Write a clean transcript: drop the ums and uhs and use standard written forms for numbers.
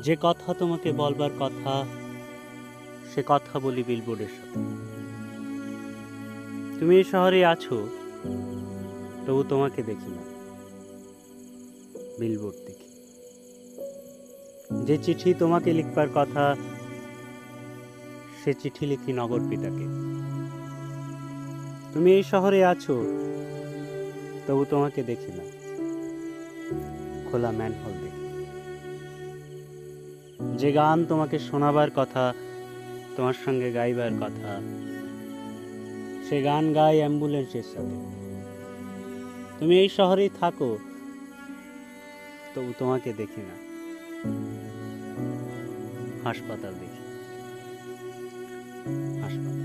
যে কথা তোমাকে বলবার কথা, সে কথা বলি বিলবোর্ডের সাথে। তুমি এই শহরে আছো, তবু তোমাকে দেখি না, বিলবোর্ড দেখি। যে চিঠি তোমাকে লিখবার কথা, সে চিঠি লিখি নগর পিতাকে। তুমি এই শহরে আছো, তবু তোমাকে দেখি না, খোলা ম্যানহোল দেখি। যে গান তোমাকে শোনাবার কথা, তোমার সঙ্গে গাইবার কথা, সে গান গাই অ্যাম্বুলেন্সের সাথে। তুমি এই শহরেই থাকো, তবু তোমাকে দেখি না, হাসপাতাল দেখি, হাসপাতাল।